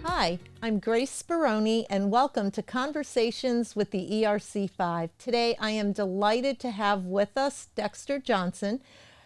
Hi, I'm Grace Speroni, and welcome to Conversations with the ERC5. Today, I am delighted to have with us Dexter Johnson,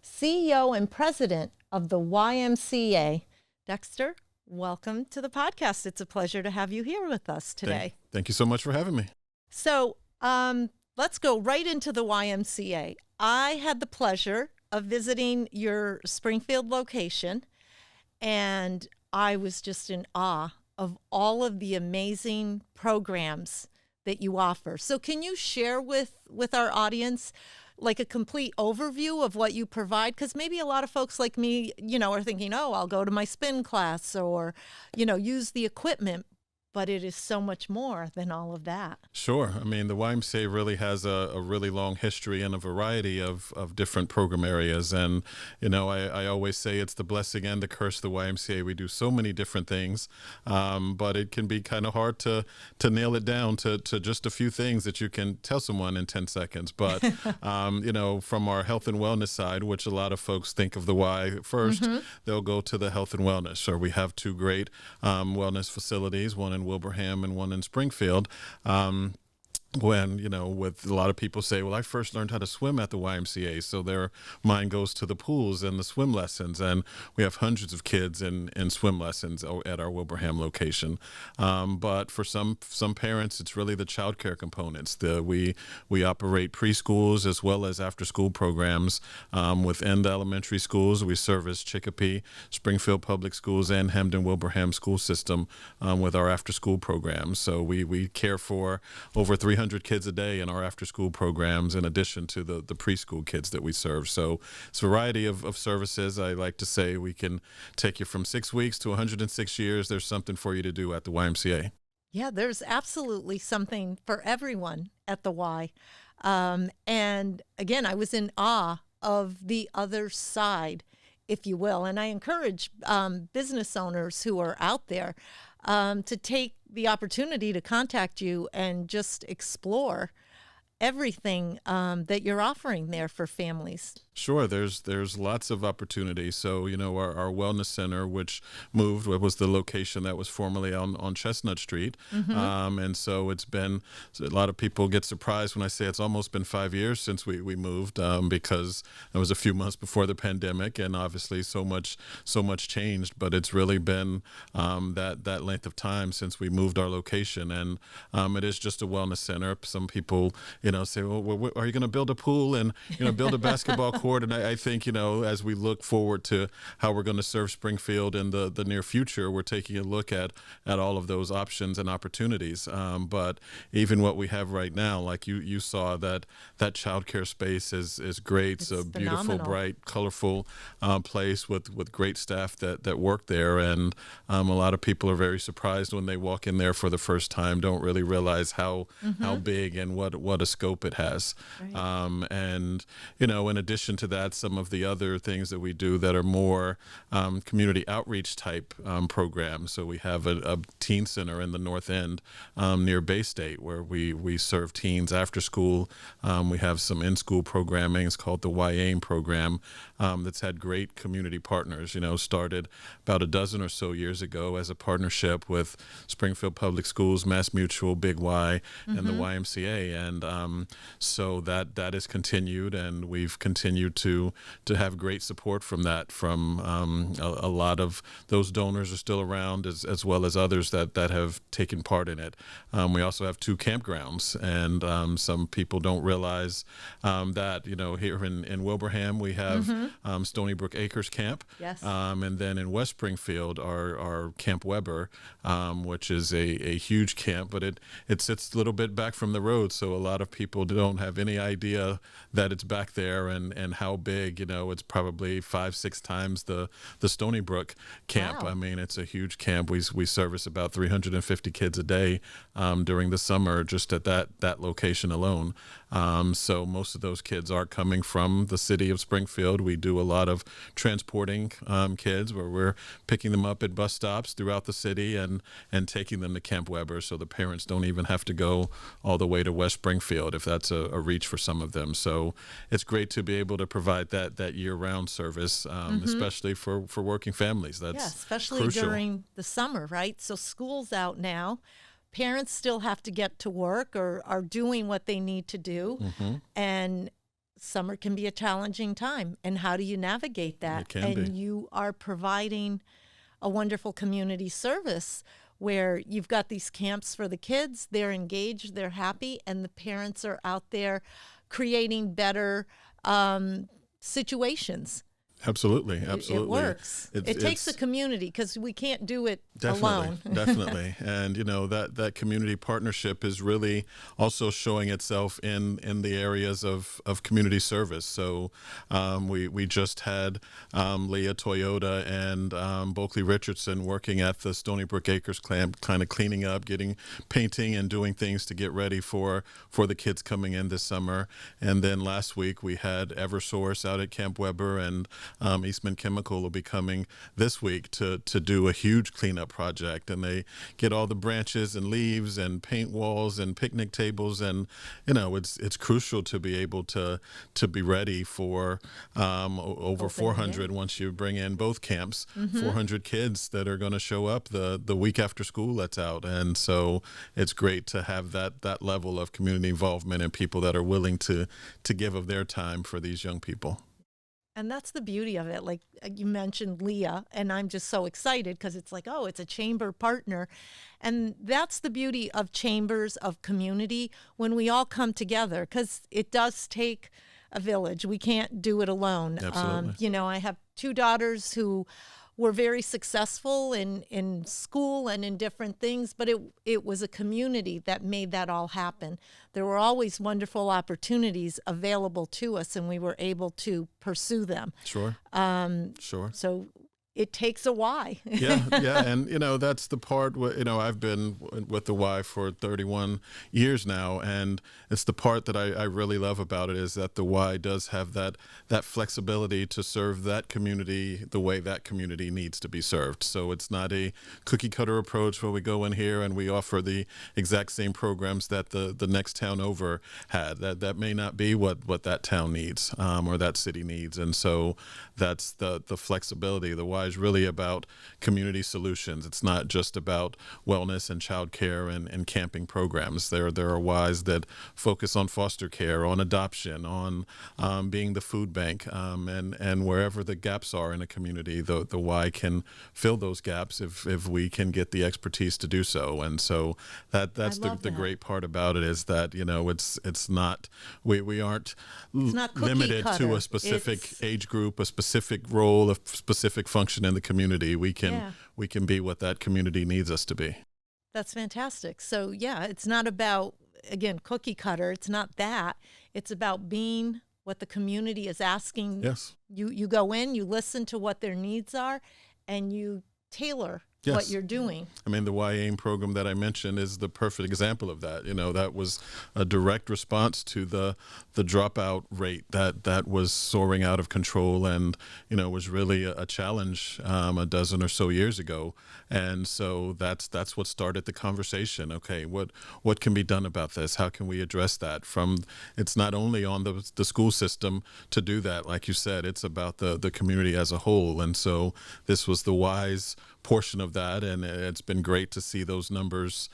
CEO and President of the YMCA. Dexter, welcome to the podcast. It's a pleasure to have you here with us today. Thank you so much for having me. So let's go right into the YMCA. I had the pleasure of visiting your Springfield location, and I was just in awe of all of the amazing programs that you offer. So can you share with our audience like a complete overview of what you provide? Because maybe a lot of folks like me, are thinking, oh, I'll go to my spin class or, use the equipment. But it is so much more than all of that. Sure. I mean, the YMCA really has a really long history and a variety of different program areas. And, I always say it's the blessing and the curse of the YMCA. We do so many different things, but it can be kind of hard to nail it down to just a few things that you can tell someone in 10 seconds. But, from our health and wellness side, which a lot of folks think of the Y first, they'll go to the health and wellness. So we have two great wellness facilities, one in Wilbraham and one in Springfield. When, with a lot of people say, well, I first learned how to swim at the YMCA. So their mind goes to the pools and the swim lessons. And we have hundreds of kids in swim lessons at our Wilbraham location. But for some parents, it's really the childcare components. We operate preschools as well as after school programs within the elementary schools. We service Chicopee, Springfield Public Schools, and Hamden Wilbraham school system with our after school programs. So we care for over 300 kids a day in our after-school programs, in addition to the preschool kids that we serve. So it's a variety of services. I like to say we can take you from 6 weeks to 106 years. There's something for you to do at the YMCA. Yeah, there's absolutely something for everyone at the Y. And again, I was in awe of the other side, if you will. And I encourage business owners who are out there to take the opportunity to contact you and just explore everything that you're offering there for families. Sure, there's lots of opportunity. So, our wellness center, which moved, was the location that was formerly on Chestnut Street. And so it's been, a lot of people get surprised when I say it's almost been 5 years since we moved, because it was a few months before the pandemic, and obviously so much changed. But it's really been that length of time since we moved our location. And it is just a wellness center. Some people, say, well, are you going to build a pool and, build a basketball court? And I think, as we look forward to how we're going to serve Springfield in the near future, we're taking a look at all of those options and opportunities. But even what we have right now, like you saw, that childcare space is great. It's a beautiful, phenomenal, bright, colorful place with great staff that work there. And a lot of people are very surprised when they walk in there for the first time, don't really realize how big and what a scope it has. Right. And, in addition to that, some of the other things that we do that are more community outreach type programs. So we have a teen center in the North End near Bay State, where we serve teens after school. We have some in-school programming. It's called the YAIM program, that's had great community partners. Started about a dozen or so years ago as a partnership with Springfield Public Schools, Mass Mutual, Big Y, and the YMCA. And so that is continued, and we've continued to have great support from that. From a lot of those donors are still around, as well as others that have taken part in it. We also have two campgrounds, and some people don't realize that here in Wilbraham we have Stony Brook Acres Camp, yes, and then in West Springfield our Camp Weber, which is a huge camp, but it sits a little bit back from the road, so a lot of people don't have any idea that it's back there and how big. It's probably 5-6 times the Stony Brook camp. Wow. I mean, it's a huge camp. We service about 350 kids a day during the summer just at that location alone. So most of those kids are coming from the city of Springfield. We do a lot of transporting kids, where we're picking them up at bus stops throughout the city and taking them to Camp Weber, so the parents don't even have to go all the way to West Springfield. Springfield, if that's a reach for some of them. So it's great to be able to provide that year-round service, especially for working families. That's especially crucial. during the summer, right? So school's out now. Parents still have to get to work or are doing what they need to do. And summer can be a challenging time. And how do you navigate that? It can and be. You are providing a wonderful community service where you've got these camps for the kids. They're engaged, they're happy, and the parents are out there creating better situations. Absolutely. It works. It takes a community because we can't do it alone. Definitely. And, that community partnership is really also showing itself in the areas of community service. So we just had Leah Toyota and Bulkley Richardson working at the Stony Brook Acres camp, kind of cleaning up, painting and doing things to get ready for the kids coming in this summer. And then last week we had Eversource out at Camp Weber, and Eastman Chemical will be coming this week to do a huge cleanup project, and they get all the branches and leaves and paint walls and picnic tables, and it's crucial to be able to be ready for over 400 once you bring in both camps, 400 kids that are going to show up the week after school lets out. And so it's great to have that level of community involvement and people that are willing to give of their time for these young people. And that's the beauty of it. Like you mentioned Leah, and I'm just so excited because it's like, oh, it's a chamber partner. And that's the beauty of chambers, of community, when we all come together, because it does take a village. We can't do it alone. Absolutely. I have two daughters who were very successful in school and in different things, but it was a community that made that all happen. There were always wonderful opportunities available to us, and we were able to pursue them. Sure. Sure. So it takes a why. Yeah. And, that's the part where, I've been with the Y for 31 years now. And it's the part that I really love about it is that the Y does have that flexibility to serve that community the way that community needs to be served. So it's not a cookie cutter approach where we go in here and we offer the exact same programs that the next town over had. That may not be what that town needs or that city needs. And so that's the flexibility. The Y is really about community solutions. It's not just about wellness and childcare and camping programs. There are Ys that focus on foster care, on adoption, on being the food bank, and wherever the gaps are in a community, the Y can fill those gaps if we can get the expertise to do so. And so that's the great part about it is that it's not we aren't limited to a specific age group, a specific role, a specific function in the community. We can be what that community needs us to be. That's fantastic. So it's not about, again, cookie cutter. It's not that. It's about being what the community is asking. Yes. You go in, you listen to what their needs are, and you tailor what you're doing. I mean, the YAIM program that I mentioned is the perfect example of that. That was a direct response to the dropout rate that was soaring out of control and, was really a challenge a dozen or so years ago. And so that's what started the conversation. Okay, what can be done about this? How can we address that? It's not only on the school system to do that. Like you said, it's about the community as a whole. And so this was the wise portion of that, and it's been great to see those numbers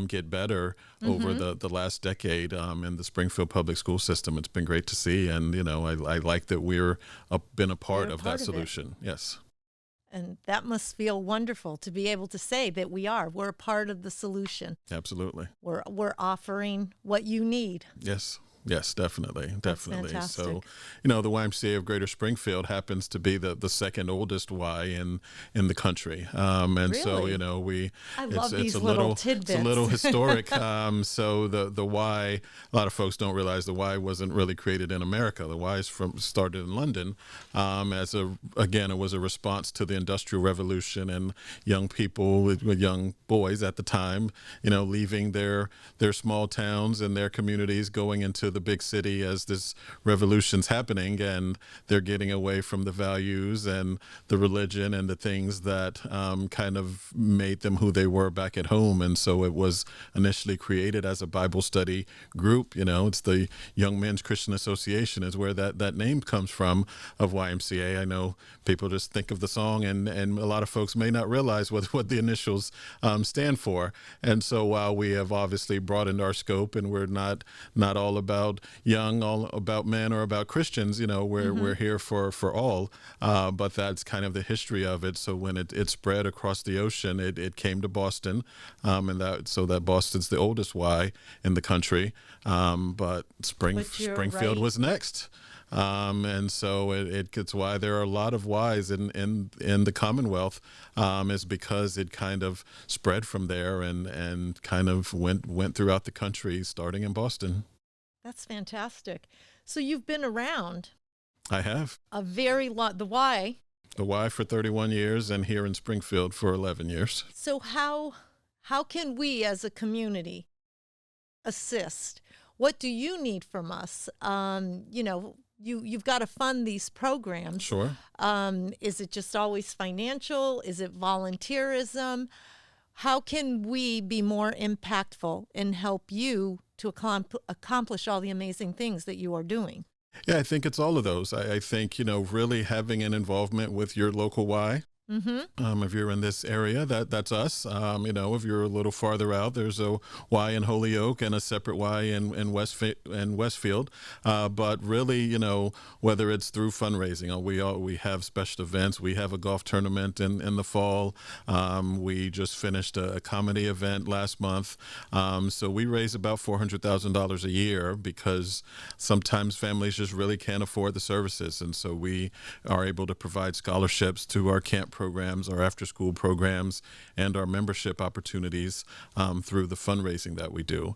get better over the last decade in the Springfield public school system. It's been great to see, and I like that we're been a part of that solution. Yes. And that must feel wonderful to be able to say that we're a part of the solution. Absolutely. We're offering what you need. Yes, definitely. Fantastic. So, the YMCA of Greater Springfield happens to be the second oldest Y in the country. And really? So, I love these little tidbits. It's a little historic. So the Y, a lot of folks don't realize the Y wasn't really created in America. The Y is started in London it was a response to the Industrial Revolution and young people with young boys at the time, leaving their small towns and their communities, going into the big city as this revolution's happening, and they're getting away from the values and the religion and the things that kind of made them who they were back at home. And so it was initially created as a Bible study group. It's the Young Men's Christian Association is where that name comes from of YMCA. I know people just think of the song, and a lot of folks may not realize what the initials stand for. And so while we have obviously broadened our scope, and we're not all about young, all about men, or about Christians, we're here for all. But that's kind of the history of it. So when it spread across the ocean, it came to Boston, and that Boston's the oldest Y in the country. But Springfield was next. And so it gets why there are a lot of Ys in the Commonwealth, is because it kind of spread from there and kind of went throughout the country, starting in Boston. That's fantastic. So you've been around. I have. A very lot. The Y for 31 years, and here in Springfield for 11 years. So how can we as a community assist? What do you need from us? You've got to fund these programs. Sure. Is it just always financial? Is it volunteerism? How can we be more impactful and help you to accomplish all the amazing things that you are doing? Yeah, I think it's all of those. I think, really having an involvement with your local Y. Mm-hmm. If you're in this area, that's us. If you're a little farther out, there's a Y in Holyoke and a separate Y in Westfield. But really, whether it's through fundraising, we have special events. We have a golf tournament in the fall. We just finished a comedy event last month. So we raise about $400,000 a year because sometimes families just really can't afford the services, and so we are able to provide scholarships to our camp programs, our after-school programs, and our membership opportunities through the fundraising that we do.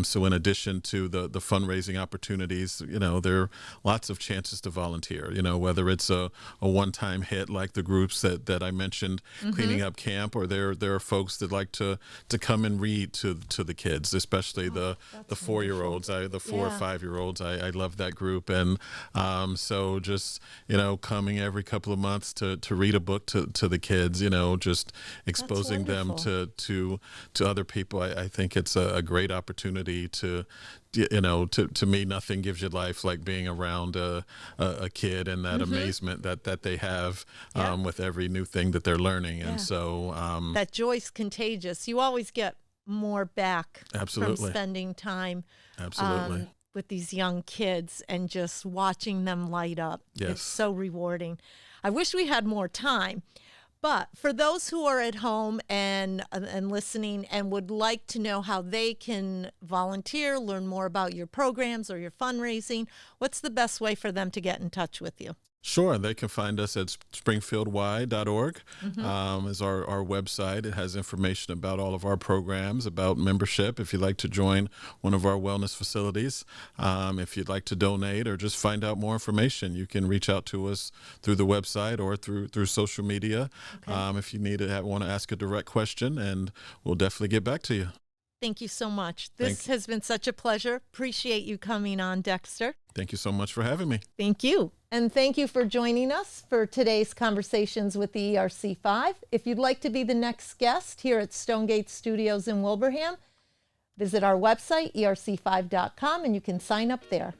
So in addition to the fundraising opportunities, there are lots of chances to volunteer, whether it's a one-time hit like the groups that I mentioned, mm-hmm. cleaning up camp, or there are folks that like to come and read to the kids, especially the 4-year-olds, the 4 or 5-year-olds. I love that group. And so just, coming every couple of months to read a book to the kids, just exposing them to other people. I think it's a great opportunity to me, nothing gives you life like being around a kid and that mm-hmm. amazement that they have with every new thing that they're learning. Yeah. And so that joy's contagious. You always get more back Absolutely. From spending time Absolutely. With these young kids and just watching them light up. Yes. It's so rewarding. I wish we had more time. But for those who are at home and listening and would like to know how they can volunteer, learn more about your programs or your fundraising, what's the best way for them to get in touch with you? Sure. They can find us at springfieldY.org Mm-hmm. is our website. It has information about all of our programs, about membership, if you'd like to join one of our wellness facilities. If you'd like to donate or just find out more information, you can reach out to us through the website or through social media. Okay. If you want to ask a direct question, and we'll definitely get back to you. Thank you so much. This has been such a pleasure. Appreciate you coming on, Dexter. Thank you so much for having me. Thank you. And thank you for joining us for today's Conversations with the ERC5. If you'd like to be the next guest here at Stonegate Studios in Wilbraham, visit our website, ERC5.com, and you can sign up there.